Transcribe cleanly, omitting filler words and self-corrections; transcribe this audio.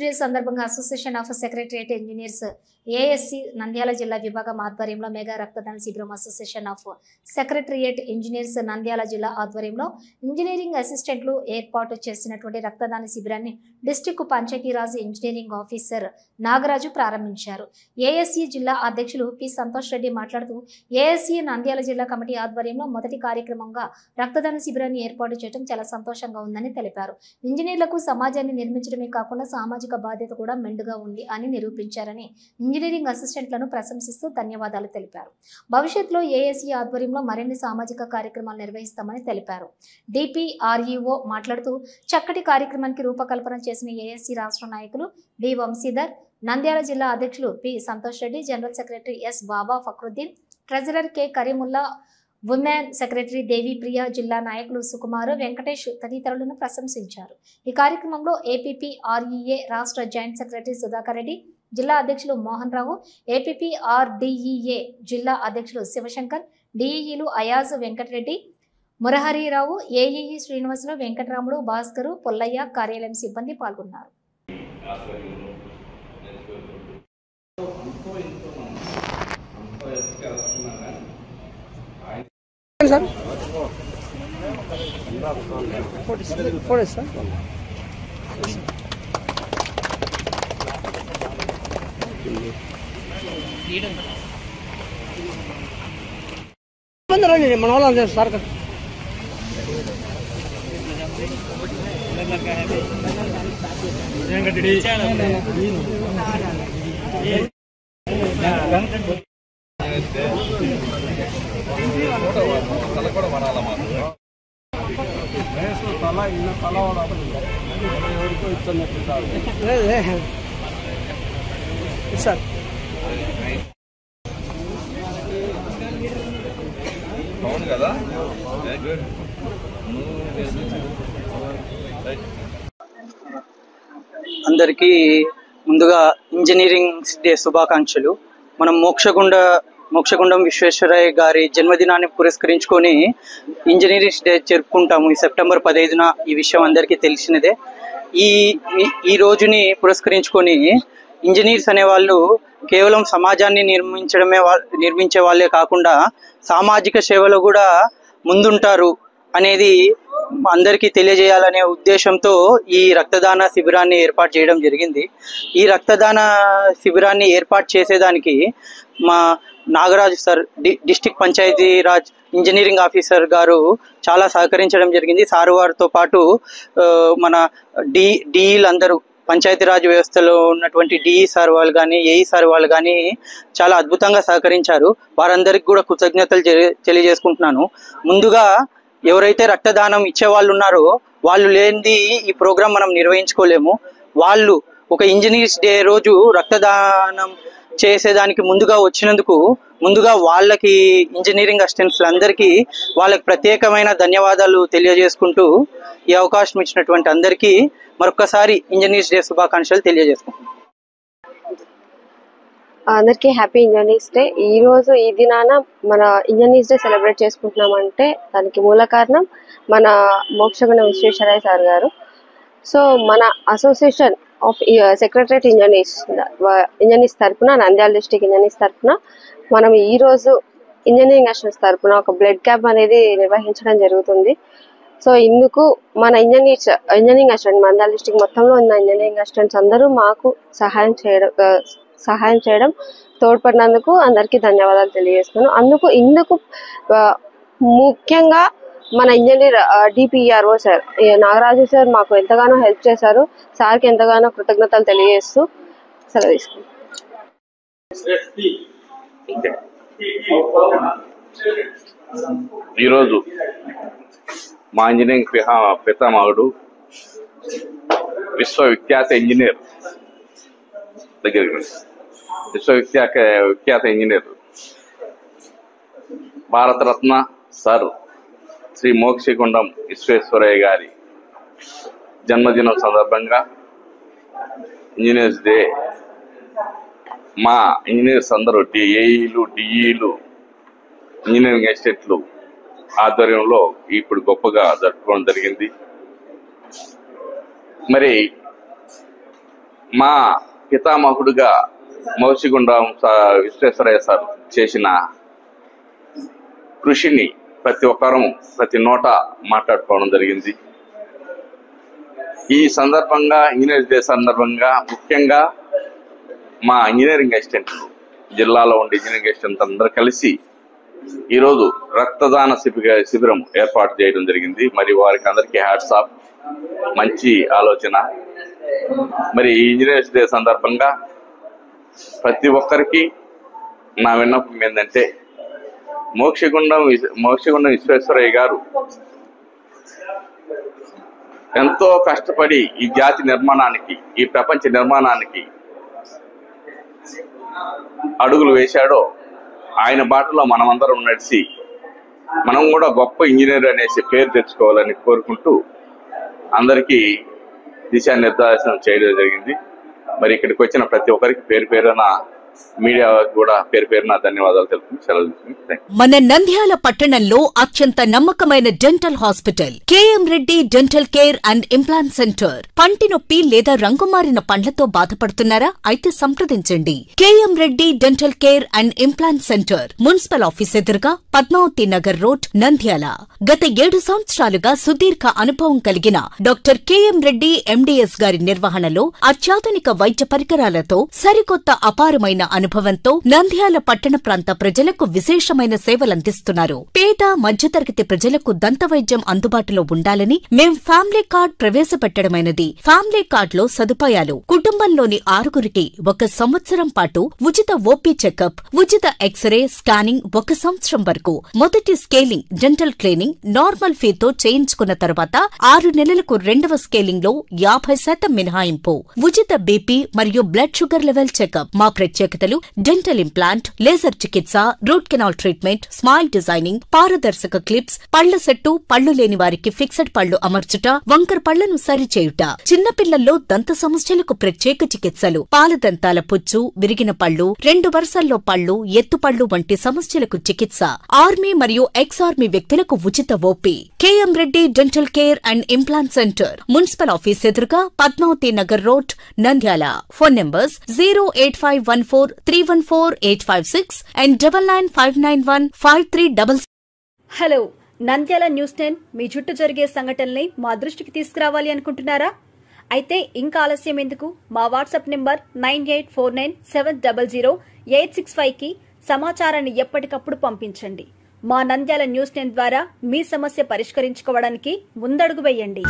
Day సందర్భంగా association of secretariat engineers ASC Nandyal జిల్లా విభాగం ఆధ్వర్యంలో మెగా రక్తదాన శిబిరం association of secretariat engineers Nandyal జిల్లా ఆధ్వర్యంలో ఇంజనీరింగ్ అసిస్టెంట్లు ఏర్పాటు చేసినటువంటి రక్తదాన శిబిరాన్ని district Panchayati Raj engineering officer Nagaraju ప్రారంభించారు. ఏఎస్సి జిల్లా అధ్యక్షులు పి సంతోష్ రెడ్డి మాట్లాడుతూ ఏఎస్సి నంద్యాల జిల్లా కమిటీ ఆధ్వర్యంలో మొదటి కార్యక్రమంగా రక్తదాన శిబిరాన్ని ఏర్పాటు చేయడం చాలా సంతోషంగా ఉందని తెలిపారు. ఇంజనీర్లకు సమాజాన్ని నిర్మించడమే కాకుండా సామాజిక బాధ్యత కూడా మెండుగా ఉంది అని నిరూపించారని ఇంజనీరింగ్ అసిస్టెంట్లను ప్రశంసిస్తూ ధన్యవాదాలు తెలిపారు. భవిష్యత్తులో ఏఎస్సి ఆధ్వర్యంలో మరిన్ని సామాజిక కార్యక్రమాలు నిర్వహిస్తామని తెలిపారు. డిపిఆర్ఈఓ మాట్లాడుతూ చక్కటి కార్యక్రమానికి రూపకల్పన చేసిన ఏఎస్సి రాష్ట్ర నాయకులు బి వంశీధర్, నంద్యాల జిల్లా అధ్యక్షులు P Santosh Reddy, general secretary S Baba Fakruddin, treasurer K Karimulla, women secretary Devi Priya, జిల్లా నాయకులు సుకుమారు, వెంకటేష్ తదితరులను ప్రశంసించారు. ఈ కార్యక్రమంలో ఏపీపీఆర్ఈఏ రాష్ట్ర జాయింట్ సెక్రటరీ సుధాకర్ రెడ్డి, జిల్లా అధ్యక్షులు మోహన్ రావు, ఏపీపీఆర్డీఈఏ జిల్లా అధ్యక్షులు శివశంకర్, డిఈఈలు అయాజ్ వెంకటరెడ్డి, మురహరిరావు, ఏఈఈ శ్రీనివాసులు, వెంకటరాముడు, భాస్కరు, పొల్లయ్య కార్యాలయం సిబ్బంది పాల్గొన్నారు. మన వాళ్ళు సార్ సార్ అవును కదా. అందరికీ ముందుగా ఇంజనీరింగ్ డే శుభాకాంక్షలు. మనం మోక్షగుండం విశ్వేశ్వరయ్య గారి జన్మదినాన్ని పురస్కరించుకొని ఇంజనీరింగ్ డే జరుపుకుంటాము ఈ సెప్టెంబర్ 15న. ఈ విషయం అందరికీ తెలిసినదే. ఈ రోజుని పురస్కరించుకొని ఇంజనీర్స్ అనేవాళ్ళు కేవలం సమాజాన్ని నిర్మించే వాళ్ళే కాకుండా సామాజిక సేవలో కూడా ముందుంటారు అనేది అందరికీ తెలియజేయాలనే ఉద్దేశంతో ఈ రక్తదాన శిబిరాన్ని ఏర్పాటు చేయడం జరిగింది. ఈ రక్తదాన శిబిరాన్ని ఏర్పాటు చేసేదానికి మా Nagaraju sir, district Panchayati Raj engineering officer గారు చాలా సహకరించడం జరిగింది. సారు వారితో పాటు మన డిఈలందరూ, పంచాయతీరాజ్ వ్యవస్థలో ఉన్నటువంటి డిఈ సార్ వాళ్ళు కానీ, ఏఈ సార్ వాళ్ళు కానీ చాలా అద్భుతంగా సహకరించారు. వారందరికీ కూడా కృతజ్ఞతలు తెలియజేసుకుంటున్నాను. ముందుగా ఎవరైతే రక్తదానం ఇచ్చే వాళ్ళు ఉన్నారో వాళ్ళు లేనిది ఈ ప్రోగ్రాం మనం నిర్వహించుకోలేము. వాళ్ళు ఒక ఇంజనీర్స్ డే రోజు రక్తదానం చేసేదానికి ముందుగా వచ్చినందుకు ముందుగా వాళ్ళకి ఇంజనీరింగ్ అసిస్టెంట్స్ అందరికీ వాళ్ళకి ప్రత్యేకమైన ధన్యవాదాలు తెలియజేసుకుంటూ ఈ అవకాశం ఇచ్చినటువంటి అందరికీ మరొకసారి ఇంజనీర్స్ డే శుభాకాంక్షలు తెలియజేసుకుంటున్నాను. అందరికీ హ్యాపీ ఇంజనీర్స్ డే. ఈ రోజు ఈ దినాన మన ఇంజనీర్స్ డే సెలబ్రేట్ చేసుకుంటున్నామంటే దానికి మూల కారణం మన మోక్షగుండం విశ్వేశ్వరయ్య సార్ గారు. సో మన అసోసియేషన్ ఆఫ్ సెక్రటరియట్ ఇంజనీర్స్ తరఫున, నంద్యాల డిస్ట్రిక్ట్ ఇంజనీర్స్ తరఫున మనం ఈ రోజు ఇంజనీరింగ్ అసిస్టెంట్స్ తరఫున ఒక బ్లడ్ క్యాంప్ అనేది నిర్వహించడం జరుగుతుంది. సో ఇందుకు మన ఇంజనీరింగ్ అసిస్టెంట్, నంద్యాల డిస్ట్రిక్ట్ మొత్తంలో ఉన్న ఇంజనీరింగ్ అసిస్టెంట్స్ అందరూ మాకు సహాయం చేయడం తోడ్పడినందుకు అందరికీ ధన్యవాదాలు తెలియజేస్తున్నాను. ఇందుకు ముఖ్యంగా మన engineer DPRO sir Nagaraju sir మాకు ఎంతగానో హెల్ప్ చేశారు. సార్కి ఎంతగానో కృతజ్ఞతలు తెలియజేస్తూ సెలవు తీసుకుంటాం. ఈరోజు మా ఇంజనీరింగ్ పితామహుడు, విశ్వవిఖ్యాత ఇంజనీర్ విఖ్యాత ఇంజనీర్, భారతరత్న సర్ శ్రీ మోక్షగుండం విశ్వేశ్వరయ్య గారి జన్మదినం సందర్భంగా ఇంజనీర్స్ డే మా ఇంజనీర్స్ అందరూ ఏఈలు, డిఈలు, ఇంజనీరింగ్ అసిస్టెంట్లు ఆధ్వర్యంలో ఇప్పుడు గొప్పగా జరుపుకోవడం జరిగింది. మరి మా పితామహుడుగా మోక్షగుండం విశ్వేశ్వరయ్య సార్ చేసిన కృషిని ప్రతి ఒక్కరూ ప్రతి నోట మాట్లాడుకోవడం జరిగింది. ఈ సందర్భంగా ఇంజనీరింగ్ డే సందర్భంగా ముఖ్యంగా మా ఇంజనీరింగ్ అసిస్టెంట్లు జిల్లాలో ఉండే ఇంజనీరింగ్ అసిస్టెంట్ అందరూ కలిసి ఈరోజు రక్తదాన శిబిరం ఏర్పాటు చేయడం జరిగింది. మరి వారికి అందరికీ హ్యాట్స్ ఆఫ్. మంచి ఆలోచన. మరి ఈ ఇంజనీరింగ్ డే సందర్భంగా ప్రతి ఒక్కరికి నా విన్నపం ఏంటంటే మోక్షగుండం విశ్వేశ్వరయ్య గారు ఎంతో కష్టపడి ఈ జాతి నిర్మాణానికి, ఈ ప్రపంచ నిర్మాణానికి అడుగులు వేశాడో ఆయన బాటలో మనమందరం నడిచి మనం కూడా గొప్ప ఇంజనీర్ అనేసి పేరు తెచ్చుకోవాలని కోరుకుంటూ అందరికీ దిశానిర్దేశం చేయడం జరిగింది. మరి ఇక్కడికి వచ్చిన ప్రతి ఒక్కరికి పేరు పేరున మీడియా కూడా పేరు పేరున ధన్యవాదాలు తెలుపుతూ సెలవు తీసుకుంటాం. మన నంద్యాల పట్టణంలో అత్యంత నమ్మకమైన dental hospital KM Reddy dental care and implant centre. పంటి నొప్పి లేదా రంగుమారిన పండ్లతో బాధపడుతున్నారా? అయితే సంప్రదించండి. KM Reddy dental care and implant centre, municipal office ఎదురుగా, పద్మావతి నగర్ రోడ్, నంద్యాల. గత 7 సంవత్సరాలుగా సుదీర్ఘ అనుభవం కలిగిన డాక్టర్ కేఎం రెడ్డి ఎండీఎస్ గారి నిర్వహణలో అత్యాధునిక వైద్య పరికరాలతో సరికొత్త అపారమైన అనుభవంతో నంద్యాల పట్టణ ప్రాంత ప్రజలకు విశేషమైన సేవలందిస్తున్నారు. పేద మధ్యతరగతి ప్రజలకు దంత వైద్యం అందుబాటులో ఉండాలని మేం ఫ్యామిలీ కార్డ్ ప్రవేశపెట్టడమైనది. ఫ్యామిలీ కార్డ్ లో సదుపాయాలు: కుటుంబంలోని 6గురికి 1 సంవత్సరం పాటు ఉచిత ఓపీ చెకప్, ఉచిత ఎక్స్రే స్కానింగ్ 1 సంవత్సరం వరకు, మొదటి స్కేలింగ్ డెంటల్ క్లీనింగ్ నార్మల్ ఫీతో చేయించుకున్న తర్వాత 6 నెలలకు 2వ స్కేలింగ్ లో 50% మినహాయింపు, ఉచిత బీపీ మరియు బ్లడ్ షుగర్ లెవెల్ చెకప్. మా ప్రత్యేకతలు: డెంటల్ ఇంప్లాంట్, లేజర్ చికిత్స, root canal treatment, smile designing, పారదర్శక క్లిప్స్, పళ్ల సెట్టు, పళ్లు లేని వారికి ఫిక్సెడ్ పళ్లు అమర్చుట, వంకర పళ్లను సరిచేయుట, చిన్నపిల్లల్లో దంత సమస్యలకు ప్రత్యేక చికిత్సలు, పాలదంతాల పుచ్చు, విరిగిన పళ్లు, 2 వరుసల్లో పళ్లు, ఎత్తుపళ్లు వంటి సమస్యలకు చికిత్స, ఆర్మీ మరియు ఎక్స్ ఆర్మీ వ్యక్తులకు ఉచిత OP. KM Reddy dental care and implant centre, municipal office ఎదురుగా, Padmavathi Nagar road, Nandyal. Phone numbers 08514314856 and 99591536. Hello, Nandyal news 10 మీ చుట్టూ జరిగే సంఘటనల్ని మా దృష్టికి తీసుకురావాలి అనుకుంటున్నారా? అయితే ఇంకా ఆలస్యం ఎందుకు? మా వాట్సాప్ నెంబర్ 9849700865కి సమాచారాన్ని ఎప్పటికప్పుడు పంపించండి. మా నంద్యాల న్యూస్ 10 ద్వారా మీ సమస్య పరిష్కరించుకోవడానికి ముందడుగు వేయండి.